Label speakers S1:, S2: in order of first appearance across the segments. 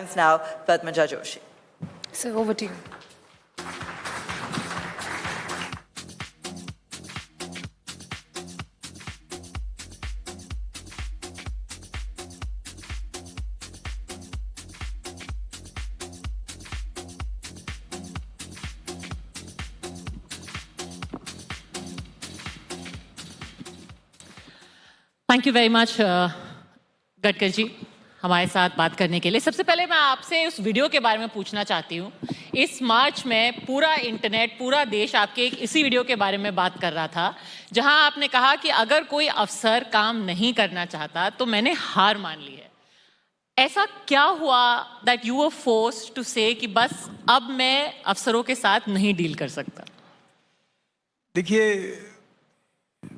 S1: Finance now, Padmaja Joshi.
S2: So over to you.
S3: Thank you very much Gadkari ji हमारे साथ बात करने के लिए। सबसे पहले मैं आपसे उस वीडियो के बारे में पूछना चाहती हूँ। इस मार्च में पूरा इंटरनेट, पूरा देश आपके इसी वीडियो के बारे में बात कर रहा था, जहां आपने कहा कि अगर कोई अफसर काम नहीं करना चाहता तो मैंने हार मान ली है। ऐसा क्या हुआ that you were forced to say कि बस अब मैं अफसरों के साथ नहीं डील कर सकता?
S4: देखिए,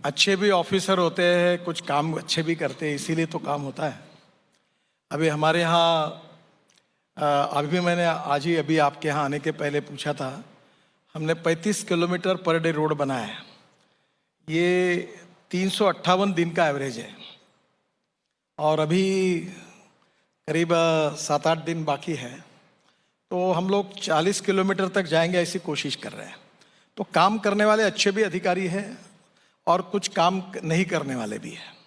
S4: अच्छे भी ऑफिसर होते हैं, कुछ काम अच्छे भी करते हैं, इसीलिए तो काम होता है। अभी हमारे यहाँ अभी मैंने आज ही अभी आपके यहाँ आने के पहले पूछा था, हमने 35 किलोमीटर पर डे रोड बनाया है। ये 358 दिन का एवरेज है और अभी करीब 7-8 दिन बाकी है, तो हम लोग 40 किलोमीटर तक जाएंगे ऐसी कोशिश कर रहे हैं। तो काम करने वाले अच्छे भी अधिकारी हैं और कुछ काम नहीं करने वाले भी हैं।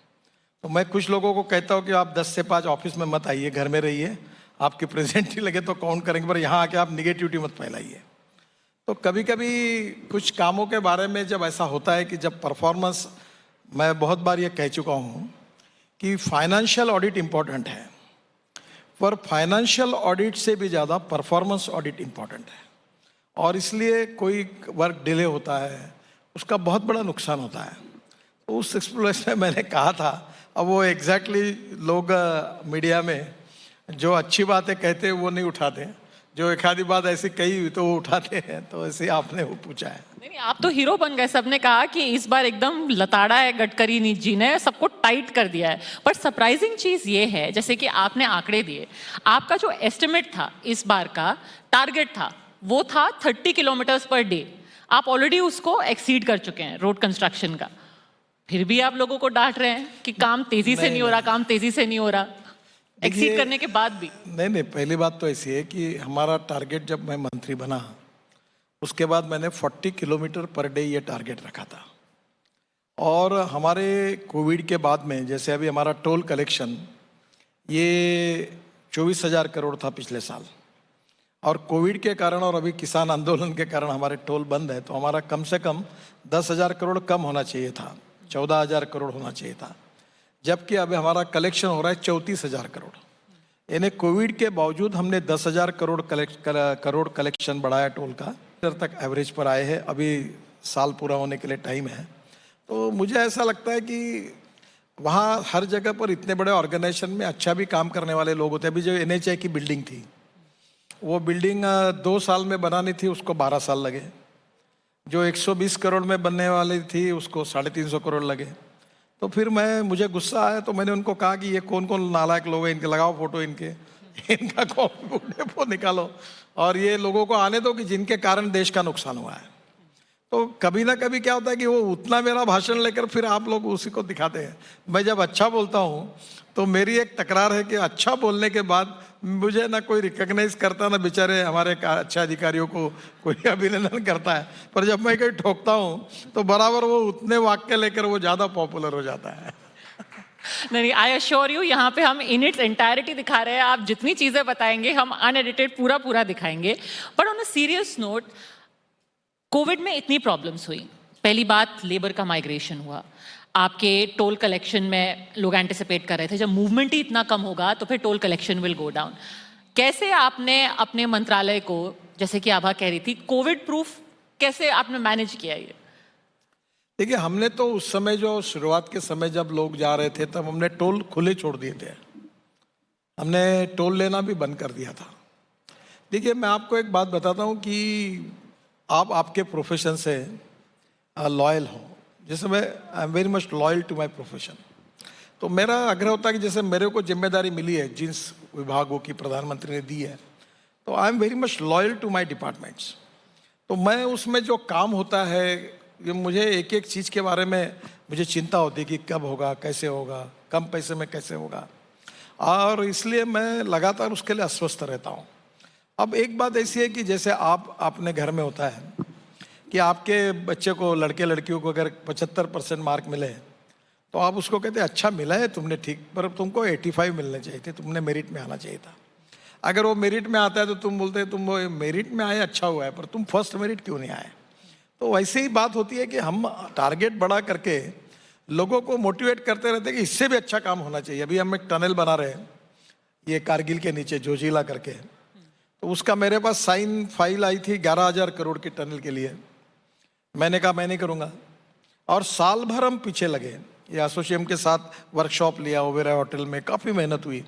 S4: तो मैं कुछ लोगों को कहता हूँ कि आप 10 से 5 ऑफिस में मत आइए, घर में रहिए, आपकी प्रेजेंट ही लगे तो काउंट करेंगे, पर यहाँ आके आप निगेटिविटी मत फैलाइए। तो कभी कभी कुछ कामों के बारे में जब ऐसा होता है कि जब परफॉर्मेंस, मैं बहुत बार ये कह चुका हूँ कि फाइनेंशियल ऑडिट इम्पॉर्टेंट है, पर फाइनेंशियल ऑडिट से भी ज़्यादा परफॉर्मेंस ऑडिट इम्पॉर्टेंट है। और इसलिए कोई वर्क डिले होता है, उसका बहुत बड़ा नुकसान होता है। तो उस एक्सप्लेनेशन में मैंने कहा था, अब वो एग्जैक्टली लोग मीडिया में जो अच्छी बातें कहते हैं वो नहीं उठाते, जो एक आधी बात ऐसी कही हुई तो वो उठाते हैं। तो ऐसे आपने वो पूछा है।
S3: नहीं, आप तो हीरो बन गए। सबने कहा कि इस बार एकदम लताड़ा है गडकरी जी ने, सबको टाइट कर दिया है। पर सरप्राइजिंग चीज ये है, जैसे कि आपने आंकड़े दिए, आपका जो एस्टिमेट था इस बार का, टारगेट था, वो था 30 किलोमीटर्स पर डे। आप ऑलरेडी उसको एक्सीड कर चुके हैं रोड कंस्ट्रक्शन का। फिर भी आप लोगों को डांट रहे हैं कि काम तेजी से नहीं हो रहा, काम तेजी से नहीं हो रहा, एक्सीड करने के बाद भी।
S4: नहीं, पहली बात तो ऐसी है कि हमारा टारगेट, जब मैं मंत्री बना उसके बाद मैंने 40 किलोमीटर पर डे ये टारगेट रखा था। और हमारे कोविड के बाद में, जैसे अभी हमारा टोल कलेक्शन ये 24,000 करोड़ था पिछले साल, और कोविड के कारण और अभी किसान आंदोलन के कारण हमारे टोल बंद है, तो हमारा कम से कम 10,000 करोड़ कम होना चाहिए था, 14,000 करोड़ होना चाहिए था। जबकि अभी हमारा कलेक्शन हो रहा है 34,000 करोड़। यानी कोविड के बावजूद हमने 10,000 करोड़ कलेक्शन बढ़ाया टोल का, तक एवरेज पर आए हैं। अभी साल पूरा होने के लिए टाइम है। तो मुझे ऐसा लगता है कि वहाँ हर जगह पर इतने बड़े ऑर्गेनाइजेशन में अच्छा भी काम करने वाले लोग होते हैं। अभी जो NHAI की बिल्डिंग थी, वो बिल्डिंग 2 साल में बनानी थी, उसको 12 साल लगे। जो 120 करोड़ में बनने वाली थी उसको 350 करोड़ लगे। तो फिर मुझे गुस्सा आया, तो मैंने उनको कहा कि ये कौन कौन नालायक लोग हैं, इनके लगाओ फोटो, इनका कॉपी निकालो और ये लोगों को आने दो कि जिनके कारण देश का नुकसान हुआ है। तो कभी ना कभी क्या होता है कि वो उतना मेरा भाषण लेकर फिर आप लोग उसी को दिखाते हैं। मैं जब अच्छा बोलता हूँ तो मेरी एक तकरार है कि अच्छा बोलने के बाद मुझे ना कोई रिकॉग्नाइज करता, ना बेचारे हमारे अच्छे अधिकारियों को कोई अभिनंदन करता है। पर जब मैं कहीं ठोकता हूँ तो बराबर वो उतने वाक्य लेकर वो ज़्यादा पॉपुलर हो जाता है।
S3: नहीं, आई अश्योर यू, यहाँ पे हम इन इट्स एंटायरिटी दिखा रहे हैं। आप जितनी चीजें बताएंगे हम अनएडिटेड पूरा दिखाएंगे। But on a serious note, Covid में इतनी प्रॉब्लम्स हुई। पहली बात, लेबर का माइग्रेशन हुआ। आपके टोल कलेक्शन में लोग एंटिसिपेट कर रहे थे जब मूवमेंट ही इतना कम होगा तो फिर toll collection will go down. कैसे आपने अपने मंत्रालय को, जैसे कि आभा कह रही थी, कोविड प्रूफ कैसे आपने मैनेज किया ये?
S4: देखिए, हमने तो उस समय, जो शुरुआत के समय जब लोग जा रहे थे, तब हमने टोल खुले छोड़ दिए थे। हमने टोल लेना भी बंद कर दिया था। देखिए, मैं आपको एक बात बताता हूँ कि आप आपके प्रोफेशन से लॉयल हो। जैसे मैं I am very much loyal to my profession. तो मेरा आग्रह होता है कि जैसे मेरे को जिम्मेदारी मिली है जिन विभागों की प्रधानमंत्री ने दी है, तो I am very much loyal to my departments. तो मैं उसमें जो काम होता है, ये मुझे एक एक चीज़ के बारे में मुझे चिंता होती है कि कब होगा, कैसे होगा, कम पैसे में कैसे होगा। और इसलिए मैं लगातार उसके लिए अस्वस्थ रहता हूँ। अब एक बात ऐसी है कि जैसे आपने घर में होता है कि आपके बच्चे को, लड़के लड़कियों को अगर 75% मार्क मिले तो आप उसको कहते हैं अच्छा मिला है तुमने, ठीक, पर तुमको 85 मिलने चाहिए थे, तुमने मेरिट में आना चाहिए था। अगर वो मेरिट में आता है तो तुम बोलते हैं तुम वो मेरिट में आए अच्छा हुआ है, पर तुम फर्स्ट मेरिट क्यों नहीं आए। तो वैसे ही बात होती है कि हम टारगेट बड़ा करके लोगों को मोटिवेट करते रहते हैं कि इससे भी अच्छा काम होना चाहिए। अभी हम एक टनल बना रहे हैं ये कारगिल के नीचे जोजिला करके, तो उसका मेरे पास साइन फाइल आई थी 11,000 करोड़ की टनल के लिए। मैंने कहा मैं नहीं करूँगा, और साल भर हम पीछे लगे। ये एसोसिएम के साथ वर्कशॉप लिया ओबेरॉय होटल में, काफ़ी मेहनत हुई।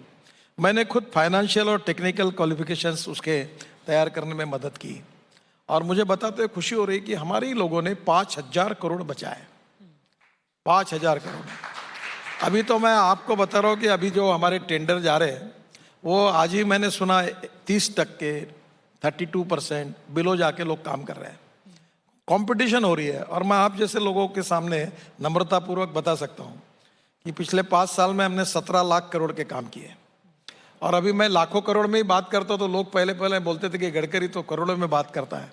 S4: मैंने खुद फाइनेंशियल और टेक्निकल क्वालिफिकेशंस उसके तैयार करने में मदद की, और मुझे बताते हुए खुशी हो रही कि हमारे ही लोगों ने 5,000 करोड़ बचाए। 5,000 करोड़। अभी तो मैं आपको बता रहा हूँ कि अभी जो हमारे टेंडर जा रहे हैं वो आज ही मैंने सुना 30%, 32% बिलो जाके लोग काम कर रहे हैं। कंपटीशन हो रही है, और मैं आप जैसे लोगों के सामने नम्रतापूर्वक बता सकता हूँ कि पिछले 5 साल में हमने 17 लाख करोड़ के काम किए, और अभी मैं लाखों करोड़ में ही बात करता हूँ तो लोग पहले बोलते थे कि गडकरी तो करोड़ों में बात करता है।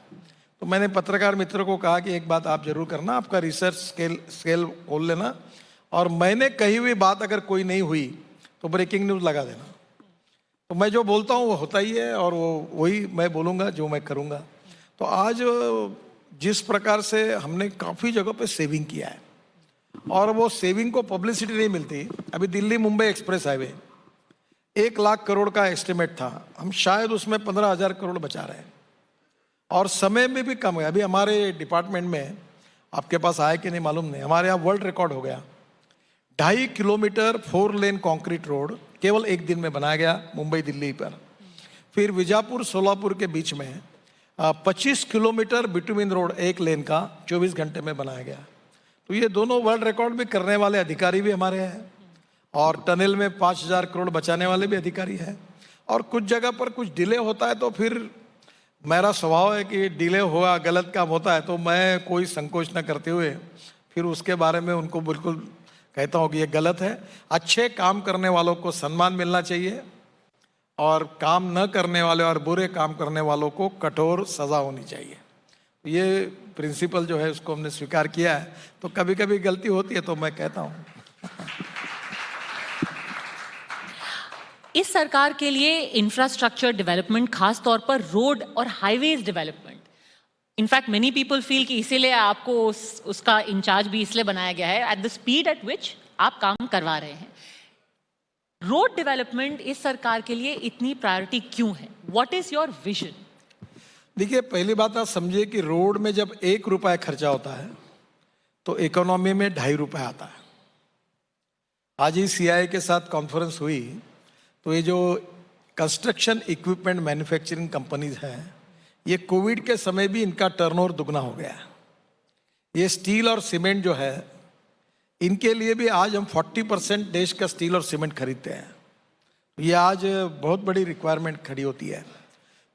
S4: तो मैंने पत्रकार मित्रों को कहा कि एक बात आप जरूर करना, आपका रिसर्च स्केल खोल लेना, और मैंने कही हुई बात अगर कोई नहीं हुई तो ब्रेकिंग न्यूज़ लगा देना। तो मैं जो बोलता हूँ वो होता ही है, और वही मैं बोलूँगा जो मैं करूँगा। तो आज जिस प्रकार से हमने काफ़ी जगह पे सेविंग किया है, और वो सेविंग को पब्लिसिटी नहीं मिलती। अभी दिल्ली मुंबई एक्सप्रेस हाईवे 1 लाख करोड़ का एस्टिमेट था, हम शायद उसमें 15,000 करोड़ बचा रहे हैं, और समय में भी कम है। अभी हमारे डिपार्टमेंट में, आपके पास आया कि नहीं मालूम नहीं, हमारे यहाँ वर्ल्ड रिकॉर्ड हो गया। 2.5 किलोमीटर 4 लेन कंक्रीट रोड केवल एक दिन में बनाया गया मुंबई दिल्ली पर। फिर विजापुर सोलापुर के बीच में 25 किलोमीटर बिटुमिन रोड 1 लेन का 24 घंटे में बनाया गया। तो ये दोनों वर्ल्ड रिकॉर्ड भी करने वाले अधिकारी भी हमारे हैं, और टनल में 5,000 करोड़ बचाने वाले भी अधिकारी हैं। और कुछ जगह पर कुछ डिले होता है तो फिर मेरा स्वभाव है कि डिले हुआ, गलत काम होता है तो मैं कोई संकोच न करते हुए फिर उसके बारे में उनको बिल्कुल कहता हूँ कि ये गलत है। अच्छे काम करने वालों को सम्मान मिलना चाहिए, और काम न करने वाले और बुरे काम करने वालों को कठोर सज़ा होनी चाहिए। ये प्रिंसिपल जो है उसको हमने स्वीकार किया है। तो कभी कभी गलती होती है तो मैं कहता हूँ।
S3: इस सरकार के लिए इंफ्रास्ट्रक्चर डेवलपमेंट, खास तौर पर रोड और highways development, in fact many people feel कि इसीलिए आपको उसका इंचार्ज भी इसलिए बनाया गया है, एट द स्पीड एट विच आप काम करवा रहे हैं। रोड डेवलपमेंट इस सरकार के लिए इतनी प्रायोरिटी क्यों है? What is your vision?
S4: देखिए, पहली बात आप समझिए कि रोड में जब 1 रुपया खर्चा होता है तो इकोनॉमी में 2.5 रुपये आता है। आज ही CII के साथ कॉन्फ्रेंस हुई तो ये जो कंस्ट्रक्शन इक्विपमेंट मैन्युफैक्चरिंग कंपनीज हैं, ये कोविड के समय भी इनका टर्नओवर दुगना हो गया। ये स्टील और सीमेंट जो है, इनके लिए भी आज हम 40% देश का स्टील और सीमेंट खरीदते हैं। ये आज बहुत बड़ी रिक्वायरमेंट खड़ी होती है।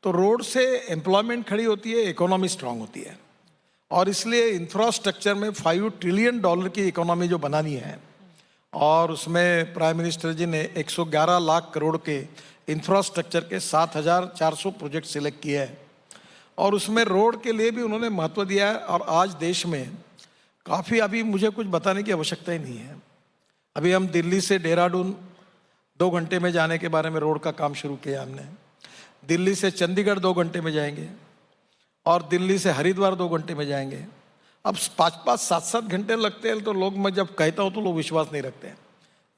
S4: तो रोड से एम्प्लॉयमेंट खड़ी होती है, इकोनॉमी स्ट्रांग होती है, और इसलिए इंफ्रास्ट्रक्चर में $5 ट्रिलियन की इकोनॉमी जो बनानी है, और उसमें प्राइम मिनिस्टर जी ने 111 लाख करोड़ के इंफ्रास्ट्रक्चर के 7,400 प्रोजेक्ट सिलेक्ट किए हैं, और उसमें रोड के लिए भी उन्होंने महत्व दिया है। और आज देश में काफ़ी, अभी मुझे कुछ बताने की आवश्यकता ही नहीं है। अभी हम दिल्ली से देहरादून 2 घंटे में जाने के बारे में रोड का काम शुरू किया हमने। दिल्ली से चंडीगढ़ 2 घंटे में जाएंगे, और दिल्ली से हरिद्वार 2 घंटे में जाएंगे। अब 5-5, 7-7 घंटे लगते हैं तो लोग, मैं जब कहता हूँ तो लोग विश्वास नहीं रखते हैं।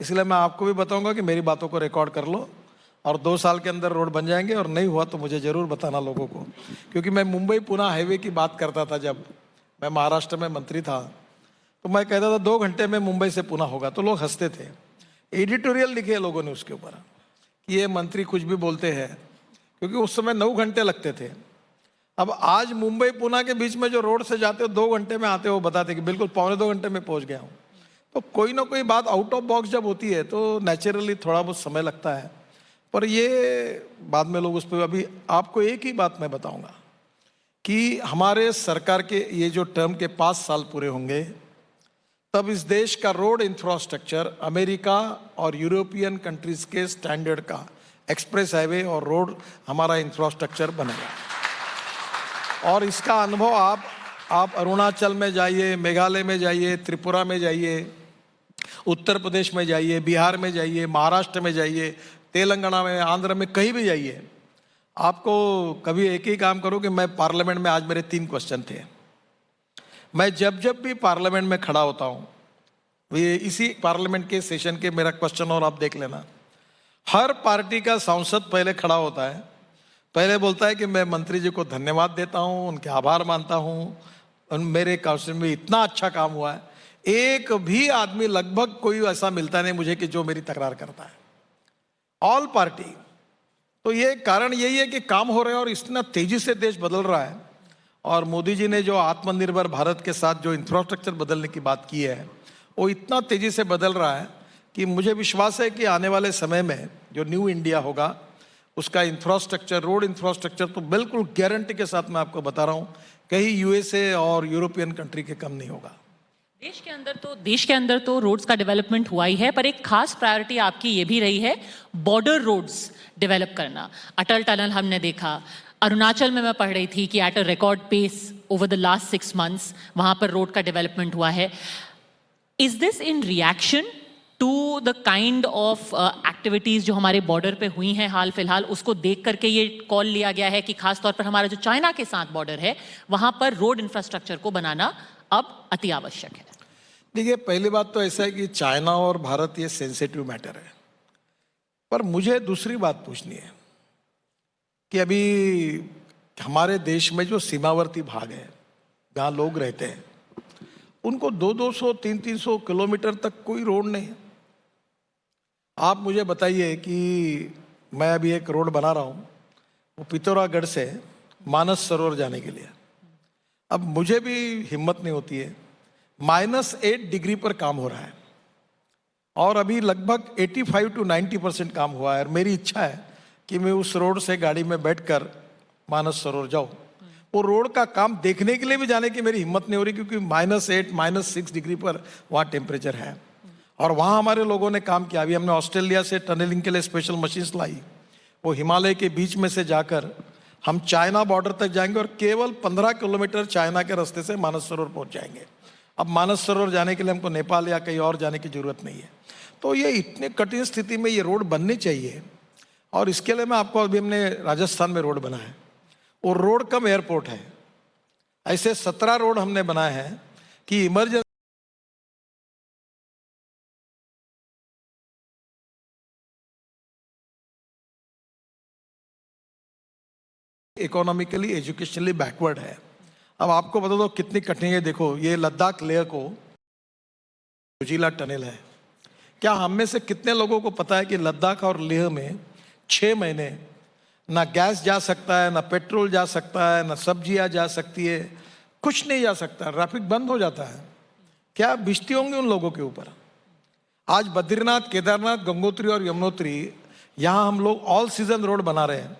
S4: इसलिए मैं आपको भी बताऊंगा कि मेरी बातों को रिकॉर्ड कर लो, और 2 साल के अंदर रोड बन जाएंगे, और नहीं हुआ तो मुझे ज़रूर बताना लोगों को। क्योंकि मैं मुंबई पुणे हाईवे की बात करता था जब मैं महाराष्ट्र में मंत्री था, तो मैं कहता था 2 घंटे में मुंबई से पुणे होगा, तो लोग हंसते थे। एडिटोरियल लिखे लोगों ने उसके ऊपर कि ये मंत्री कुछ भी बोलते हैं, क्योंकि उस समय 9 घंटे लगते थे। अब आज मुंबई पुणे के बीच में जो रोड से जाते हो 2 घंटे में आते हो, बताते कि बिल्कुल 1.25-2 घंटे में पहुंच गया हूँ। तो कोई ना कोई बात आउट ऑफ बॉक्स जब होती है तो नेचुरली थोड़ा बहुत समय लगता है, पर ये बाद में लोग उस पर। अभी आपको एक ही बात मैं बताऊंगा कि हमारे सरकार के ये जो टर्म के 5 साल पूरे होंगे तब इस देश का रोड इंफ्रास्ट्रक्चर अमेरिका और यूरोपियन कंट्रीज के स्टैंडर्ड का एक्सप्रेस हाईवे और रोड हमारा इंफ्रास्ट्रक्चर बनेगा। और इसका अनुभव आप अरुणाचल में जाइए, मेघालय में जाइए, त्रिपुरा में जाइए, उत्तर प्रदेश में जाइए, बिहार में जाइए, महाराष्ट्र में जाइए, तेलंगाना में, आंध्र में, कहीं भी जाइए, आपको कभी एक ही काम करो कि मैं पार्लियामेंट में, आज मेरे 3 क्वेश्चन थे, मैं जब जब भी पार्लियामेंट में खड़ा होता हूँ, ये इसी पार्लियामेंट के सेशन के मेरा क्वेश्चन और आप देख लेना, हर पार्टी का सांसद पहले खड़ा होता है, पहले बोलता है कि मैं मंत्री जी को धन्यवाद देता हूँ, उनके आभार मानता हूँ, मेरे काउंसिल में इतना अच्छा काम हुआ है। एक भी आदमी, लगभग कोई ऐसा मिलता नहीं मुझे कि जो मेरी तकरार करता है, ऑल पार्टी। तो ये कारण यही है कि काम हो रहे हैं और इतना तेजी से देश बदल रहा है। और मोदी जी ने जो आत्मनिर्भर भारत के साथ जो इंफ्रास्ट्रक्चर बदलने की बात की है, वो इतना तेजी से बदल रहा है कि मुझे विश्वास है कि आने वाले समय में जो न्यू इंडिया होगा, उसका इंफ्रास्ट्रक्चर, रोड इंफ्रास्ट्रक्चर तो बिल्कुल गारंटी के साथ मैं आपको बता रहा हूँ, कहीं यूएसए और यूरोपियन कंट्री के कम नहीं होगा।
S3: देश के अंदर तो रोड्स का डेवलपमेंट हुआ ही है, पर एक खास प्रायोरिटी आपकी ये भी रही है बॉर्डर रोड्स डेवलप करना। अटल टनल हमने देखा, अरुणाचल में मैं पढ़ रही थी कि at a record pace over the last 6 months वहां पर रोड का डेवलपमेंट हुआ है। Is this in reaction to the kind of activities जो हमारे बॉर्डर पे हुई हैं हाल फिलहाल, उसको देख करके ये कॉल लिया गया है कि खासतौर पर हमारा जो चाइना के साथ बॉर्डर है, वहां पर रोड इंफ्रास्ट्रक्चर को बनाना अब अति आवश्यक है?
S4: देखिए, पहली बात तो ऐसा है कि चाइना और भारत ये सेंसिटिव मैटर है, पर मुझे दूसरी बात पूछनी है कि अभी हमारे देश में जो सीमावर्ती भाग है, जहाँ लोग रहते हैं, उनको 200-200, 300-300 किलोमीटर तक कोई रोड नहीं है। आप मुझे बताइए कि मैं अभी एक रोड बना रहा हूँ, वो पिथौरागढ़ से मानस सरोवर जाने के लिए। अब मुझे भी हिम्मत नहीं होती है, -8 डिग्री पर काम हो रहा है और अभी लगभग 85 to 90% काम हुआ है। और मेरी इच्छा है कि मैं उस रोड से गाड़ी में बैठकर मानस सरोवर जाऊँ। वो रोड का काम देखने के लिए भी जाने की मेरी हिम्मत नहीं हो रही, क्योंकि -8, -6 डिग्री पर वहाँ टेम्परेचर है। और वहाँ हमारे लोगों ने काम किया। अभी हमने ऑस्ट्रेलिया से टनलिंग के लिए स्पेशल मशीन्स लाई, वो हिमालय के बीच में से जाकर हम चाइना बॉर्डर तक जाएंगे और केवल 15 किलोमीटर चाइना के रास्ते से मानस सरोवर पहुँच जाएंगे। अब मानस सरोवर जाने के लिए हमको नेपाल या कहीं और जाने की जरूरत नहीं है। तो ये इतने कठिन स्थिति में ये रोड बननी चाहिए, और इसके लिए मैं आपको, अभी हमने राजस्थान में रोड बना है, वो रोड कम एयरपोर्ट है। ऐसे 17 रोड हमने बनाए हैं कि इमरजेंसी इकोनॉमिकली, एजुकेशनली बैकवर्ड है। अब आपको बता दो कितनी कठिन है। देखो, ये लद्दाख लेह को जोजिला टनल है। क्या हम में से कितने लोगों को पता है कि लद्दाख और लेह में 6 महीने ना गैस जा सकता है, ना पेट्रोल जा सकता है, ना सब्जियां जा सकती है, कुछ नहीं जा सकता, ट्रैफिक बंद हो जाता है। क्या बिजती होंगी उन लोगों के ऊपर? आज बद्रीनाथ, केदारनाथ, गंगोत्री और यमुनोत्री, यहाँ हम लोग ऑल सीजन रोड बना रहे हैं।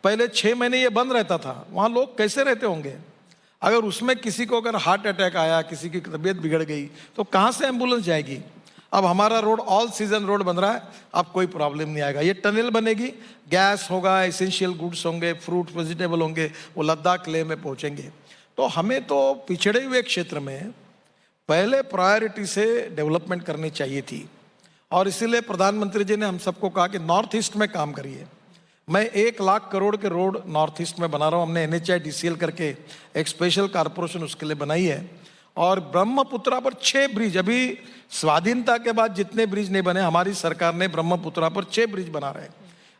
S4: पहले 6 महीने ये बंद रहता था, वहाँ लोग कैसे रहते होंगे? अगर उसमें किसी को अगर हार्ट अटैक आया, किसी की तबीयत बिगड़ गई, तो कहाँ से एम्बुलेंस जाएगी? अब हमारा रोड ऑल सीजन रोड बन रहा है, अब कोई प्रॉब्लम नहीं आएगा। ये टनल बनेगी, गैस होगा, एसेंशियल गुड्स होंगे, फ्रूट वेजिटेबल होंगे, वो लद्दाख लेह में पहुँचेंगे। तो हमें तो पिछड़े हुए क्षेत्र में पहले प्रायोरिटी से डेवलपमेंट करनी चाहिए थी, और इसीलिए प्रधानमंत्री जी ने हम सबको कहा कि नॉर्थ ईस्ट में काम करिए। मैं 1 लाख करोड़ के रोड नॉर्थ ईस्ट में बना रहा हूँ। हमने NHIDCL करके एक स्पेशल कारपोरेशन उसके लिए बनाई है, और ब्रह्मपुत्रा पर 6 ब्रिज, अभी स्वाधीनता के बाद जितने ब्रिज नहीं बने, हमारी सरकार ने ब्रह्मपुत्रा पर 6 ब्रिज बना रहे हैं।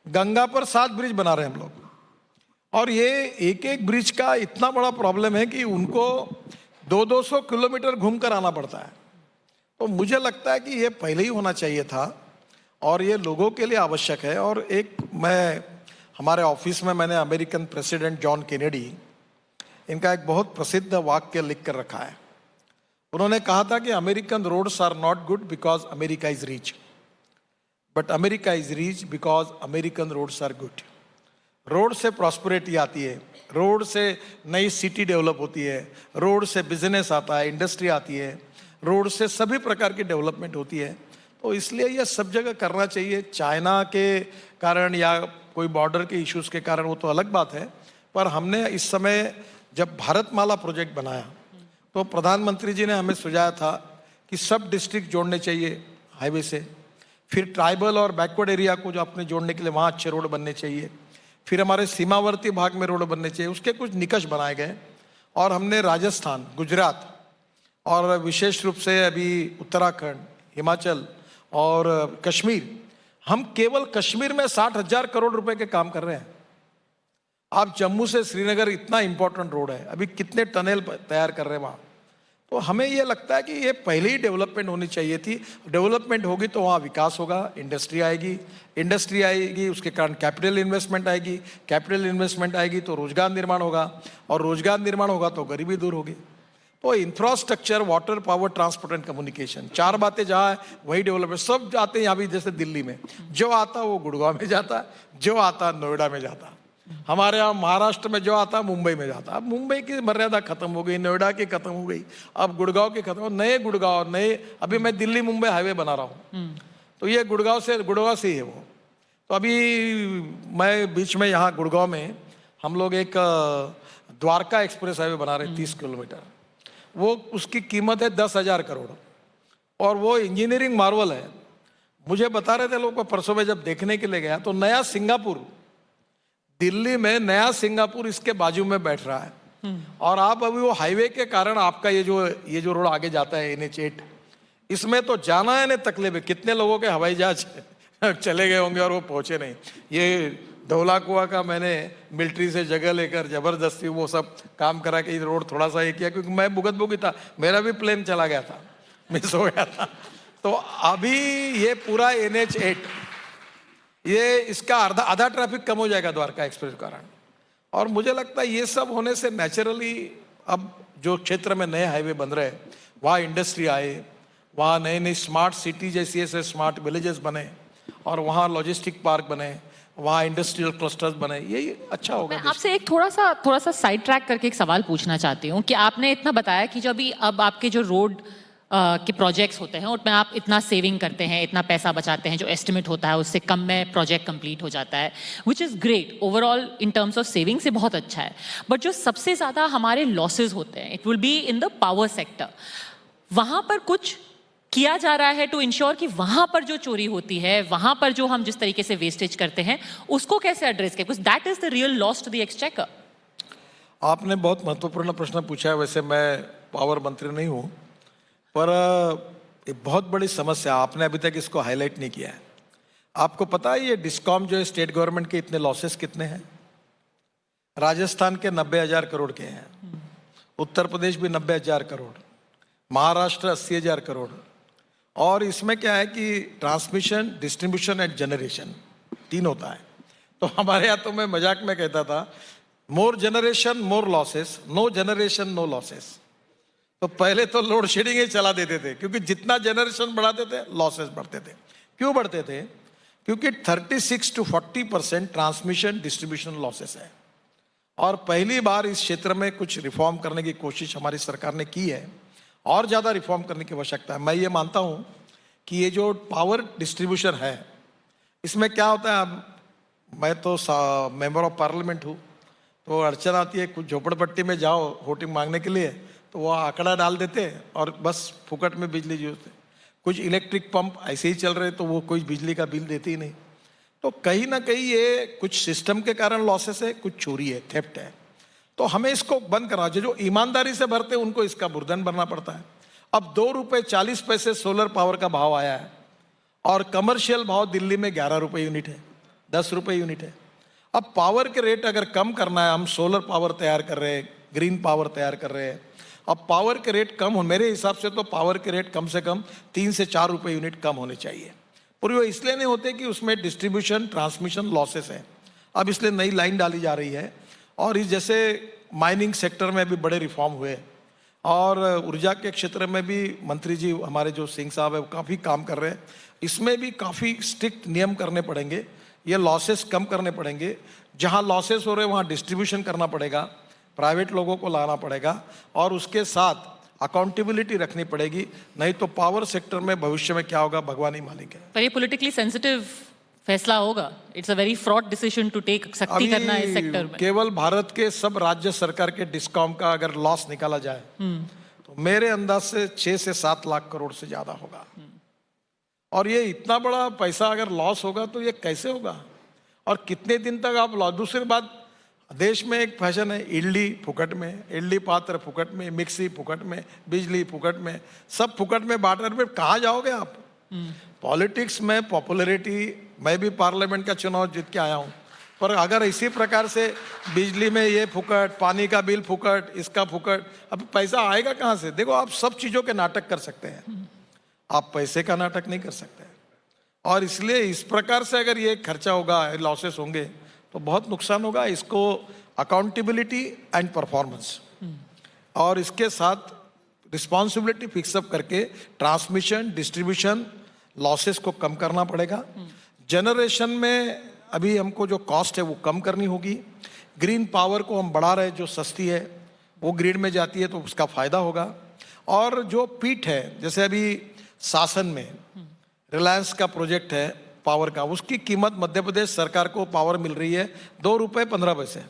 S4: गंगा पर 7 ब्रिज बना रहे हैं हम लोग। और ये एक एक ब्रिज का इतना बड़ा प्रॉब्लम है कि उनको 200-200 किलोमीटर घूम कर आना पड़ता है। तो मुझे लगता है कि ये पहले ही होना चाहिए था, और ये लोगों के लिए आवश्यक है। और एक, मैं हमारे ऑफिस में मैंने अमेरिकन प्रेसिडेंट जॉन केनेडी, इनका एक बहुत प्रसिद्ध वाक्य लिख कर रखा है। उन्होंने कहा था कि American roads are not good because America is rich, but America is rich because American roads are good. Road से प्रॉस्पेरिटी आती है, रोड से नई सिटी डेवलप होती है, रोड से बिजनेस आता है, इंडस्ट्री आती है, रोड से सभी प्रकार की डेवलपमेंट होती है। तो इसलिए ये सब जगह करना चाहिए। चाइना के कारण या कोई बॉर्डर के इश्यूज के कारण वो तो अलग बात है, पर हमने इस समय जब भारतमाला प्रोजेक्ट बनाया तो प्रधानमंत्री जी ने हमें सुझाया था कि सब डिस्ट्रिक्ट जोड़ने चाहिए हाईवे से, फिर ट्राइबल और बैकवर्ड एरिया को जो अपने जोड़ने के लिए वहाँ अच्छे रोड बनने चाहिए, फिर हमारे सीमावर्ती भाग में रोड बनने चाहिए। उसके कुछ निकष बनाए गए और हमने राजस्थान, गुजरात और विशेष रूप से अभी उत्तराखंड, हिमाचल और कश्मीर, हम केवल कश्मीर में 60,000 करोड़ रुपए के काम कर रहे हैं। आप जम्मू से श्रीनगर इतना इंपॉर्टेंट रोड है, अभी कितने टनल तैयार कर रहे हैं वहाँ। तो हमें ये लगता है कि ये पहले ही डेवलपमेंट होनी चाहिए थी। डेवलपमेंट होगी तो वहाँ विकास होगा, इंडस्ट्री आएगी, उसके कारण कैपिटल इन्वेस्टमेंट आएगी, कैपिटल इन्वेस्टमेंट आएगी तो रोजगार निर्माण होगा, और रोजगार निर्माण होगा तो गरीबी दूर होगी। तो infrastructure, water, power, transport and communication, 4 बातें जहाँ है वही डेवलपमेंट। सब जाते हैं यहाँ भी, जैसे दिल्ली में जो आता वो गुड़गांव में जाता, जो आता नोएडा में जाता, हमारे यहाँ महाराष्ट्र में जो आता मुंबई में जाता। अब मुंबई की मर्यादा खत्म हो गई, नोएडा की खत्म हो गई, अब गुड़गांव की खत्म हो, नए गुड़गांव, नए, अभी मैं दिल्ली मुंबई हाईवे बना रहा हूँ तो ये गुड़गांव से ही है वो। तो अभी मैं बीच में यहाँ गुड़गांव में हम लोग एक द्वारका एक्सप्रेस हाईवे बना रहे हैं 30 किलोमीटर। वो उसकी कीमत है 10,000 करोड़ और वो इंजीनियरिंग मार्वल है। मुझे बता रहे थे लोग को, परसों में जब देखने के लिए गया तो नया सिंगापुर, दिल्ली में नया सिंगापुर इसके बाजू में बैठ रहा है। और आप अभी वो हाईवे के कारण आपका ये जो रोड आगे जाता है NH8, इसमें तो जाना है ना तकलीफ है। कितने लोगों के हवाई जहाज चले गए होंगे और वो पहुंचे नहीं। ये धौलाकुआ का मैंने मिलिट्री से जगह लेकर जबरदस्ती वो सब काम करा के रोड थोड़ा सा ये किया, क्योंकि मैं भुगत था, मेरा भी प्लेन चला गया था, मिस हो गया था। तो अभी ये पूरा NH8, ये इसका आधा ट्रैफिक कम हो जाएगा द्वारका एक्सप्रेस के कारण। और मुझे लगता है ये सब होने से नेचुरली अब जो क्षेत्र में नए हाईवे बन रहे हैं वहाँ इंडस्ट्री आए, वहाँ नई नई स्मार्ट सिटी जैसी ऐसे स्मार्ट विलेजेस बने और वहाँ लॉजिस्टिक पार्क बने, वहाँ इंडस्ट्रियल क्लस्टर्स बने, यही अच्छा होगा।
S3: मैं आपसे एक थोड़ा सा साइड ट्रैक करके एक सवाल पूछना चाहती हूँ कि आपने इतना बताया कि जब अब आपके जो रोड के प्रोजेक्ट्स होते हैं उसमें आप इतना सेविंग करते हैं, इतना पैसा बचाते हैं, जो एस्टिमेट होता है उससे कम में प्रोजेक्ट कंप्लीट हो जाता है, which is great overall in terms of saving से बहुत अच्छा है। बट जो सबसे ज़्यादा हमारे लॉसेज होते हैं it will be in the power sector. वहाँ पर कुछ किया जा रहा है टू इंश्योर कि वहाँ पर जो चोरी होती है, वहाँ पर जो हम जिस तरीके से वेस्टेज करते हैं उसको कैसे एड्रेस करें, because that is the real loss to the exchequer.
S4: आपने बहुत महत्वपूर्ण प्रश्न पूछा है। वैसे मैं पावर मंत्री नहीं हूँ, पर एक बहुत बड़ी समस्या आपने अभी तक इसको हाईलाइट नहीं किया है। आपको पता है ये डिस्कॉम जो है स्टेट गवर्नमेंट के इतने लॉसेस कितने हैं? राजस्थान के 90,000 करोड़ के हैं, उत्तर प्रदेश भी 90,000 करोड़, महाराष्ट्र 80,000 करोड़। और इसमें क्या है कि ट्रांसमिशन, डिस्ट्रीब्यूशन एंड जनरेशन 3 होता है। तो हमारे यहाँ तो मैं मजाक में कहता था more generation more losses, no generation no losses. तो पहले तो लोड शेडिंग ही चला देते थे, क्योंकि जितना जनरेशन बढ़ाते थे लॉसेस बढ़ते थे। क्यों बढ़ते थे? क्योंकि 36 to 40% ट्रांसमिशन डिस्ट्रीब्यूशन लॉसेस है। और पहली बार इस क्षेत्र में कुछ रिफॉर्म करने की कोशिश हमारी सरकार ने की है, और ज़्यादा रिफॉर्म करने की आवश्यकता है। मैं ये मानता हूँ कि ये जो पावर डिस्ट्रीब्यूशन है इसमें क्या होता है, अब मैं तो मेंबर ऑफ पार्लियामेंट हूँ, तो अड़चन आती है, कुछ झोपड़पट्टी में जाओ वोटिंग मांगने के लिए तो वो आंकड़ा डाल देते और बस फुकट में बिजली जोड़ते। कुछ इलेक्ट्रिक पंप ऐसे ही चल रहे तो वो कोई बिजली का बिल देते ही नहीं। तो कहीं ना कहीं ये कुछ सिस्टम के कारण लॉसेस है, कुछ चोरी है, थेफ्ट है। तो हमें इसको बंद करना चाहिए। जो ईमानदारी से भरते हैं उनको इसका भुगतान भरना पड़ता है। अब 2 रुपये 40 पैसे सोलर पावर का भाव आया है और कमर्शियल भाव दिल्ली में 11 रुपये यूनिट है, 10 रुपये यूनिट है। अब पावर के रेट अगर कम करना है, हम सोलर पावर तैयार कर रहे हैं, ग्रीन पावर तैयार कर रहे हैं, अब पावर के रेट कम हो, मेरे हिसाब से तो पावर के रेट कम से कम 3 से 4 रुपये यूनिट कम होने चाहिए। पर वो इसलिए नहीं होते कि उसमें डिस्ट्रीब्यूशन ट्रांसमिशन लॉसेस है। अब इसलिए नई लाइन डाली जा रही है और इस जैसे माइनिंग सेक्टर में भी बड़े रिफॉर्म हुए और ऊर्जा के क्षेत्र में भी मंत्री जी हमारे जो सिंह साहब है वो काफ़ी काम कर रहे हैं। इसमें भी काफ़ी स्ट्रिक्ट नियम करने पड़ेंगे, ये लॉसेस कम करने पड़ेंगे। जहाँ लॉसेस हो रहे हैं वहाँ डिस्ट्रीब्यूशन करना पड़ेगा, प्राइवेट लोगों को लाना पड़ेगा और उसके साथ अकाउंटेबिलिटी रखनी पड़ेगी, नहीं तो पावर सेक्टर में भविष्य में क्या होगा भगवान ही मालिक है।
S3: पर ये पॉलिटिकली सेंसिटिव फैसला होगा, it's a very fraud decision to take, सख्ती करना इस सेक्टर में।
S4: केवल भारत के सब राज्य सरकार के डिस्कॉम का अगर लॉस निकाला जाए तो मेरे अंदाज से 6 से 7 लाख करोड़ से ज्यादा होगा। और ये इतना बड़ा पैसा अगर लॉस होगा तो ये कैसे होगा और कितने दिन तक आप लॉस। दूसरी बात, देश में एक फैशन है इडली फुकट में, इडली पात्र फुकट में, मिक्सी फुकट में, बिजली फुकट में, सब फुकट में बांटने में कहाँ जाओगे आप। पॉलिटिक्स में पॉपुलैरिटी, मैं भी पार्लियामेंट का चुनाव जीत के आया हूँ, पर अगर इसी प्रकार से बिजली में ये फुकट, पानी का बिल फुकट, इसका फुकट, अब पैसा आएगा कहाँ से। देखो आप सब चीज़ों के नाटक कर सकते हैं, आप पैसे का नाटक नहीं कर सकते। और इसलिए इस प्रकार से अगर ये खर्चा होगा, लॉसेस होंगे तो बहुत नुकसान होगा। इसको अकाउंटेबिलिटी एंड परफॉर्मेंस और इसके साथ रिस्पॉन्सिबिलिटी फिक्सअप करके ट्रांसमिशन डिस्ट्रीब्यूशन लॉसेस को कम करना पड़ेगा। जनरेशन में अभी हमको जो कॉस्ट है वो कम करनी होगी। ग्रीन पावर को हम बढ़ा रहे हैं, जो सस्ती है वो ग्रिड में जाती है तो उसका फायदा होगा। और जो पीठ है, जैसे अभी शासन में रिलायंस का प्रोजेक्ट है पावर का, उसकी कीमत मध्य प्रदेश सरकार को पावर मिल रही है 2 रुपये 15 पैसे,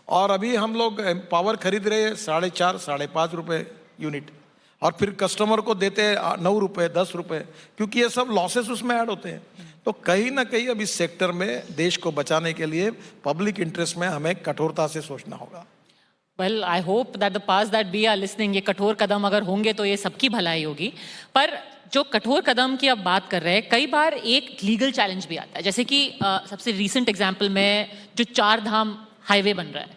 S4: और अभी हम लोग पावर खरीद रहे हैं 4.5 5.5 रुपये यूनिट, और फिर कस्टमर को देते हैं 9 रुपये 10 रुपये, क्योंकि ये सब लॉसेस उसमें ऐड होते हैं। तो कहीं ना कहीं अब इस सेक्टर में देश को बचाने के लिए पब्लिक इंटरेस्ट में हमें कठोरता से सोचना होगा।
S3: Well, I hope that the pass that we are listening, ये कठोर कदम अगर होंगे तो ये सबकी भलाई होगी। पर जो कठोर कदम की अब बात कर रहे हैं, कई बार एक लीगल चैलेंज भी आता है। जैसे कि सबसे रीसेंट एग्जांपल में जो 4 धाम हाईवे बन रहा है,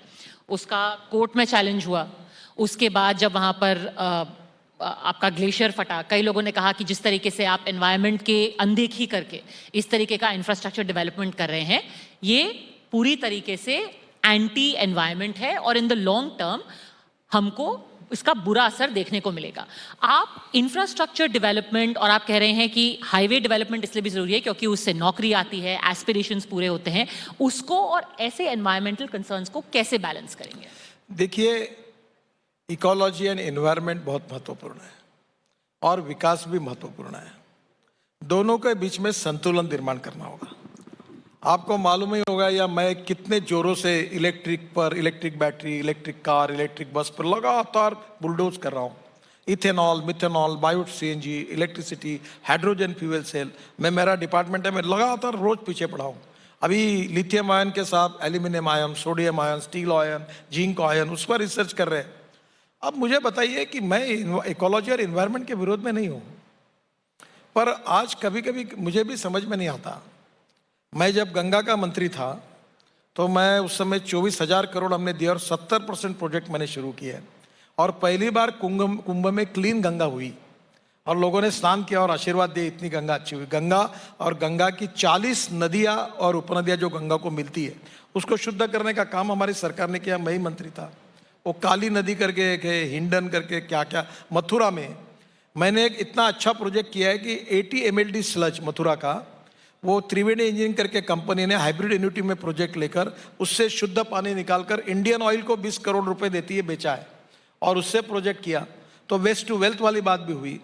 S3: उसका कोर्ट में चैलेंज हुआ। उसके बाद जब वहाँ पर आपका ग्लेशियर फटा, कई लोगों ने कहा कि जिस तरीके से आप एनवायरनमेंट के अनदेखी करके इस तरीके का इंफ्रास्ट्रक्चर डेवलपमेंट कर रहे हैं, ये पूरी तरीके से एंटी एनवायरनमेंट है और इन द लॉन्ग टर्म हमको इसका बुरा असर देखने को मिलेगा। आप इंफ्रास्ट्रक्चर डेवलपमेंट, और आप कह रहे हैं कि हाईवे डेवलपमेंट इसलिए भी जरूरी है क्योंकि उससे नौकरी आती है, एस्पिरेशंस पूरे होते हैं, उसको और ऐसे एनवायरमेंटल कंसर्न्स को कैसे बैलेंस करेंगे?
S4: देखिए, इकोलॉजी एंड एनवायरनमेंट बहुत महत्वपूर्ण है और विकास भी महत्वपूर्ण है। दोनों के बीच में संतुलन निर्माण करना होगा। आपको मालूम ही होगा, या मैं कितने जोरों से electric battery, electric car, electric bus पर लगातार बुलडोज कर रहा हूँ। Ethanol, methanol, bio CNG, electricity, hydrogen fuel cell, मैं, मेरा डिपार्टमेंट है, मैं लगातार रोज पीछे पड़ा हूँ। अभी लिथियम आयन के साथ aluminium ion, sodium ion, steel ion, zinc ion, उस पर रिसर्च कर रहे हैं। अब मुझे बताइए कि मैं इकोलॉजी और इन्वायरमेंट के विरोध में नहीं हूँ, पर आज कभी कभी मुझे भी समझ में नहीं आता। मैं जब गंगा का मंत्री था तो मैं उस समय 24,000 करोड़ हमने दिया और 70% प्रोजेक्ट मैंने शुरू किए, और पहली बार कुंभ में क्लीन गंगा हुई और लोगों ने स्नान किया और आशीर्वाद दिए, इतनी गंगा अच्छी हुई। गंगा और गंगा की 40 नदियाँ और उपनदियाँ जो गंगा को मिलती है, उसको शुद्ध करने का काम हमारी सरकार ने किया, मैं ही मंत्री था। वो काली नदी करके एक है, हिंडन करके, क्या क्या, मथुरा में मैंने एक इतना अच्छा प्रोजेक्ट किया है कि 80 MLD स्लज मथुरा का, वो त्रिवेणी इंजीनियरिंग करके कंपनी ने हाइब्रिड एन्युटी में प्रोजेक्ट लेकर उससे शुद्ध पानी निकालकर इंडियन ऑयल को 20 करोड़ रुपए देती है, बेचा है, और उससे प्रोजेक्ट किया। तो वेस्ट टू वेल्थ वाली बात भी हुई।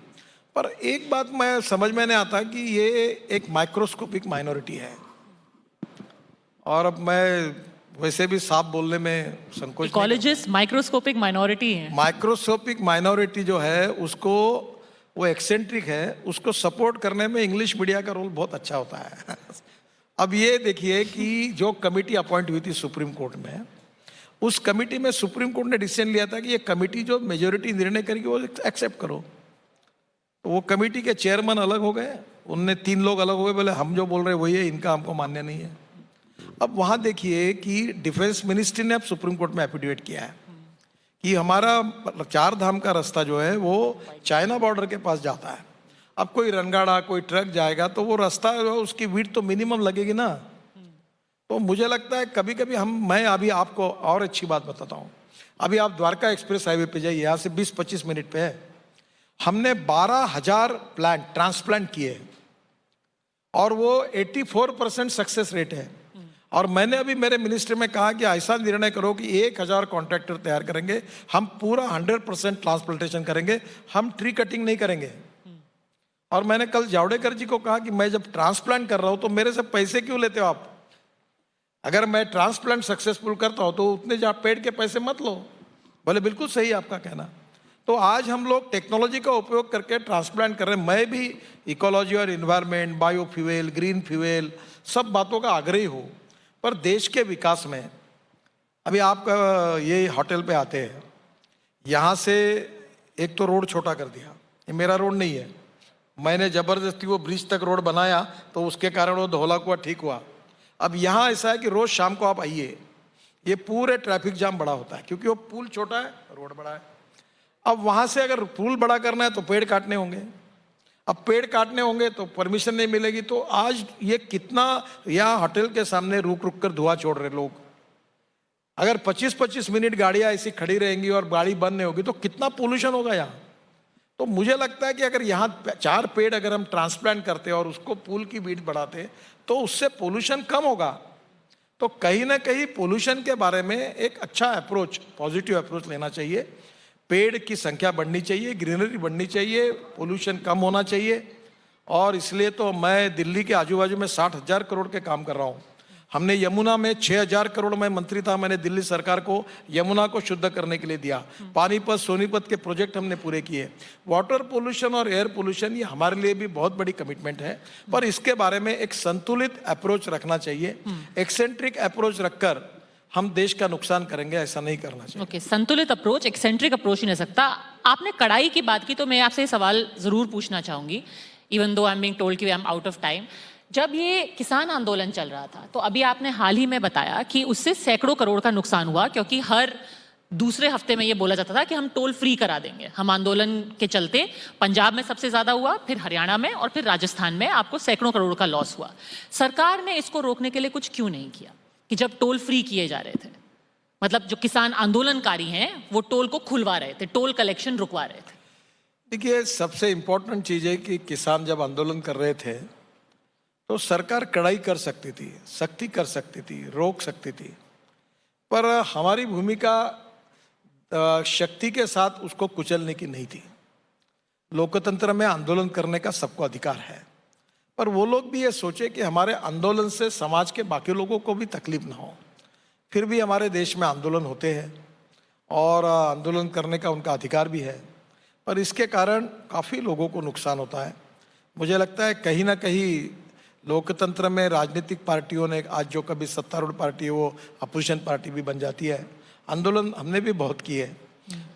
S4: पर एक बात मैं समझ में नहीं आता कि ये एक माइक्रोस्कोपिक माइनॉरिटी है, और अब मैं वैसे भी साफ बोलने में संकोच।
S3: इकोलॉजिस्ट माइक्रोस्कोपिक माइनॉरिटी है।
S4: माइक्रोस्कोपिक माइनॉरिटी जो है उसको, वो एक्सेंट्रिक है, उसको सपोर्ट करने में इंग्लिश मीडिया का रोल बहुत अच्छा होता है। अब ये देखिए कि जो कमेटी अपॉइंट हुई थी सुप्रीम कोर्ट में, उस कमेटी में सुप्रीम कोर्ट ने डिसीजन लिया था कि ये कमेटी जो मेजोरिटी निर्णय करेगी वो एक्सेप्ट करो। तो वो कमेटी के चेयरमैन अलग हो गए, उनने 3 लोग अलग हो गए, बोले हम जो बोल रहे हैं वही है, इनका हमको मान्य नहीं है। अब वहाँ देखिए कि डिफेंस मिनिस्ट्री ने अब सुप्रीम कोर्ट में एफिडेविट किया है कि हमारा 4 धाम का रास्ता जो है वो चाइना बॉर्डर के पास जाता है। अब कोई रनगाड़ा, कोई ट्रक जाएगा तो वो रास्ता, उसकी विड्थ तो मिनिमम लगेगी ना। तो मुझे लगता है कभी कभी मैं अभी आपको और अच्छी बात बताता हूँ। अभी आप द्वारका एक्सप्रेस हाईवे पे जाइए, यहाँ से 20-25 मिनट पे है। हमने 12,000 प्लांट ट्रांसप्लांट किए और वो 84% सक्सेस रेट है। और मैंने अभी मेरे मिनिस्ट्री में कहा कि ऐसा निर्णय करो कि 1000 कॉन्ट्रैक्टर तैयार करेंगे, हम पूरा 100% ट्रांसप्लांटेशन करेंगे, हम ट्री कटिंग नहीं करेंगे। और मैंने कल जावड़ेकर जी को कहा कि मैं जब ट्रांसप्लांट कर रहा हूं तो मेरे से पैसे क्यों लेते हो आप? अगर मैं ट्रांसप्लांट सक्सेसफुल करता हूं तो उतने पेड़ के पैसे मत लो। बोले बिल्कुल सही आपका कहना। तो आज हम लोग टेक्नोलॉजी का उपयोग करके ट्रांसप्लांट कर रहे हैं। मैं भी इकोलॉजी और इन्वायरमेंट, बायोफ्यूल, ग्रीन फ्यूल, सब बातों का आग्रही हूँ, पर देश के विकास में अभी आप ये होटल पे आते हैं, यहाँ से एक तो रोड छोटा कर दिया, ये मेरा रोड नहीं है, मैंने जबरदस्ती वो ब्रिज तक रोड बनाया तो उसके कारण वो धोला कुआ ठीक हुआ। अब यहाँ ऐसा है कि रोज शाम को आप आइए, ये पूरे ट्रैफिक जाम बड़ा होता है क्योंकि वो पुल छोटा है, रोड बड़ा है। अब वहाँ से अगर पुल बड़ा करना है तो पेड़ काटने होंगे, अब पेड़ काटने होंगे तो परमिशन नहीं मिलेगी। तो आज ये कितना यहाँ होटल के सामने रुक रुक कर धुआं छोड़ रहे लोग। अगर 25-25 मिनट गाड़ियाँ ऐसी खड़ी रहेंगी और गाड़ी बंद नहीं होगी तो कितना पोल्यूशन होगा यहाँ। तो मुझे लगता है कि अगर यहाँ 4 पेड़ अगर हम ट्रांसप्लांट करते और उसको पुल की बीट बढ़ाते तो उससे पोल्यूशन कम होगा। तो कहीं ना कहीं पोल्यूशन के बारे में एक अच्छा अप्रोच, पॉजिटिव अप्रोच लेना चाहिए। पेड़ की संख्या बढ़नी चाहिए, ग्रीनरी बढ़नी चाहिए, पोल्यूशन कम होना चाहिए। और इसलिए तो मैं दिल्ली के आजू बाजू में 60,000 करोड़ के काम कर रहा हूँ। हमने यमुना में 6,000 करोड़ में मंत्री था, मैंने दिल्ली सरकार को यमुना को शुद्ध करने के लिए दिया। पानीपत, सोनीपत के प्रोजेक्ट हमने पूरे किए। वाटर पोल्यूशन और एयर पोल्यूशन ये हमारे लिए भी बहुत बड़ी कमिटमेंट है, पर इसके बारे में एक संतुलित अप्रोच रखना चाहिए। एक्सेंट्रिक अप्रोच रखकर हम देश का नुकसान करेंगे, ऐसा नहीं करना चाहिए।
S3: ओके, संतुलित अप्रोच, एक्सेंट्रिक अप्रोच नहीं हो सकता। आपने कड़ाई की बात की तो मैं आपसे सवाल जरूर पूछना चाहूंगी, even though I am being told कि I am out of time. जब ये किसान आंदोलन चल रहा था तो अभी आपने हाल ही में बताया कि उससे सैकड़ों करोड़ का नुकसान हुआ, क्योंकि हर दूसरे हफ्ते में ये बोला जाता था कि हम टोल फ्री करा देंगे। हम आंदोलन के चलते पंजाब में सबसे ज्यादा हुआ, फिर हरियाणा में और फिर राजस्थान में आपको सैकड़ों करोड़ का लॉस हुआ। सरकार ने इसको रोकने के लिए कुछ क्यों नहीं किया कि जब टोल फ्री किए जा रहे थे, मतलब जो किसान आंदोलनकारी हैं वो टोल को खुलवा रहे थे, टोल कलेक्शन रुकवा रहे थे?
S4: देखिए, सबसे इंपॉर्टेंट चीज है कि किसान जब आंदोलन कर रहे थे तो सरकार कड़ाई कर सकती थी, सख्ती कर सकती थी, रोक सकती थी, पर हमारी भूमिका शक्ति के साथ उसको कुचलने की नहीं थी। लोकतंत्र में आंदोलन करने का सबको अधिकार है, पर वो लोग भी ये सोचे कि हमारे आंदोलन से समाज के बाकी लोगों को भी तकलीफ ना हो। फिर भी हमारे देश में आंदोलन होते हैं और आंदोलन करने का उनका अधिकार भी है, पर इसके कारण काफ़ी लोगों को नुकसान होता है। मुझे लगता है कहीं ना कहीं लोकतंत्र में राजनीतिक पार्टियों ने, आज जो कभी सत्तारूढ़ पार्टी है वो अपोजिशन पार्टी भी बन जाती है। आंदोलन हमने भी बहुत किए।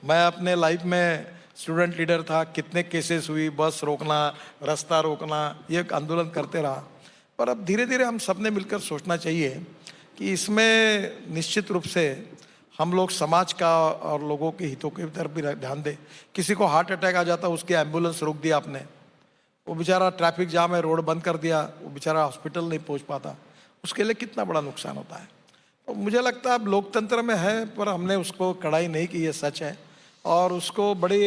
S4: मैं अपने लाइफ में स्टूडेंट लीडर था, कितने केसेस हुई, बस रोकना, रास्ता रोकना, ये आंदोलन करते रहा। पर अब धीरे धीरे हम सब ने मिलकर सोचना चाहिए कि इसमें निश्चित रूप से हम लोग समाज का और लोगों के हितों की तरफ भी ध्यान दें। किसी को हार्ट अटैक आ जाता, उसकी एम्बुलेंस रोक दिया आपने, वो बेचारा ट्रैफिक जाम है, रोड बंद कर दिया, वो बेचारा हॉस्पिटल नहीं पहुंच पाता, उसके लिए कितना बड़ा नुकसान होता है। तो मुझे लगता है अब लोकतंत्र में है, पर हमने उसको कड़ाई नहीं की, ये सच है। और उसको बड़े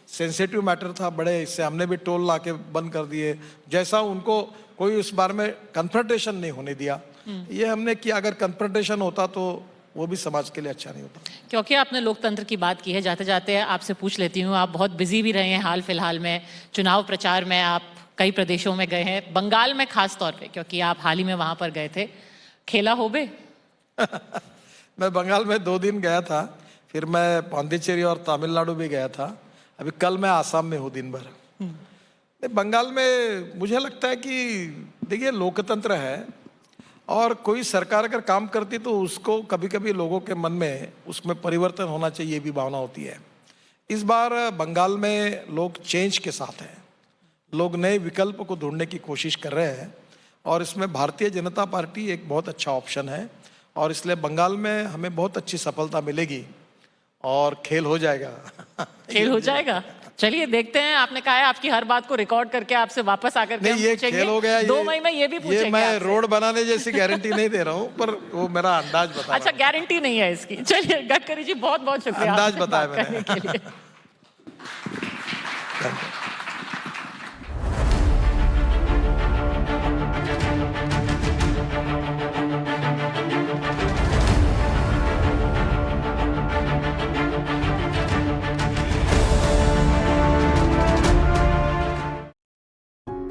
S4: सेंसिटिव मैटर था, बड़े इससे हमने भी टोल ला के बंद कर दिए, जैसा उनको कोई उस बारे में कन्फ्रंटेशन नहीं होने दिया। ये हमने किया। अगर कन्फ्रंटेशन होता तो वो भी समाज के लिए अच्छा नहीं होता।
S3: क्योंकि आपने लोकतंत्र की बात की है, जाते जाते आपसे पूछ लेती हूँ, आप बहुत बिजी भी रहे हैं हाल फिलहाल में, चुनाव प्रचार में आप कई प्रदेशों में गए हैं, बंगाल में खास तौर पे, क्योंकि आप हाल ही में वहां पर गए थे। खेला होबे?
S4: मैं बंगाल में 2 दिन गया था, फिर मैं पांडिचेरी और तमिलनाडु भी गया था। अभी कल मैं आसाम में हूँ दिन भर। बंगाल में मुझे लगता है कि देखिए, लोकतंत्र है और कोई सरकार अगर काम करती तो उसको कभी कभी लोगों के मन में उसमें परिवर्तन होना चाहिए, ये भी भावना होती है। इस बार बंगाल में लोग चेंज के साथ हैं, लोग नए विकल्प को ढूंढने की कोशिश कर रहे हैं और इसमें भारतीय जनता पार्टी एक बहुत अच्छा ऑप्शन है और इसलिए बंगाल में हमें बहुत अच्छी सफलता मिलेगी और खेल हो जाएगा।
S3: खेल हो जाएगा। चलिए देखते हैं। आपने कहा है आपकी हर बात को रिकॉर्ड करके आपसे वापस आकर के
S4: नहीं, ये खेल हो गया।
S3: 2 मई में ये भी पूछेंगे।
S4: ये मैं रोड बनाने जैसी गारंटी नहीं दे रहा हूँ, पर वो मेरा अंदाज बता।
S3: अच्छा, गारंटी नहीं है इसकी। चलिए गडकरी जी, बहुत बहुत शुक्रिया
S4: अंदाज बताया
S3: मैंने।